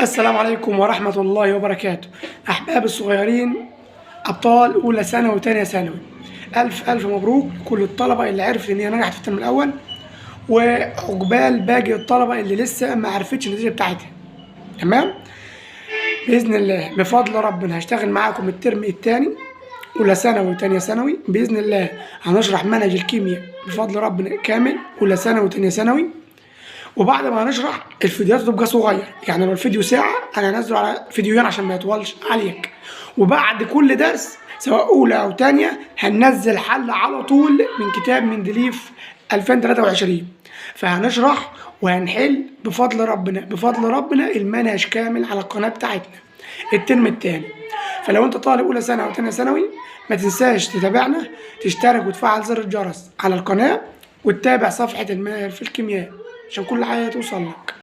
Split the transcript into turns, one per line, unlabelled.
السلام عليكم ورحمة الله وبركاته. أحباب الصغيرين أبطال أولى ثانوي وتانية ثانوي، ألف ألف مبروك كل الطلبة اللي عرفت إن هي نجحت في الترم الأول، وعقبال باقي الطلبة اللي لسه ما عرفتش النتيجة بتاعتها. تمام؟ بإذن الله بفضل ربنا هشتغل معاكم الترم التاني أولى ثانوي وتانية ثانوي. بإذن الله هنشرح منهج الكيمياء بفضل ربنا كامل أولى ثانوي وتانية ثانوي. وبعد ما هنشرح الفيديوهات تبقى صغير، يعني لو الفيديو ساعة أنا هنزله على فيديوهين عشان ما يطولش عليك. وبعد كل درس سواء أولى أو تانية هننزل حل على طول من كتاب مندليف 2023، فهنشرح وهنحل بفضل ربنا المنهج كامل على القناة بتاعتنا الترم التاني. فلو أنت طالب أولى ثانوي أو تانية ثانوي ما تنساش تتابعنا، تشترك وتفعل زر الجرس على القناة، وتتابع صفحة الماهر في الكيمياء عشان كل حاجة توصل لك.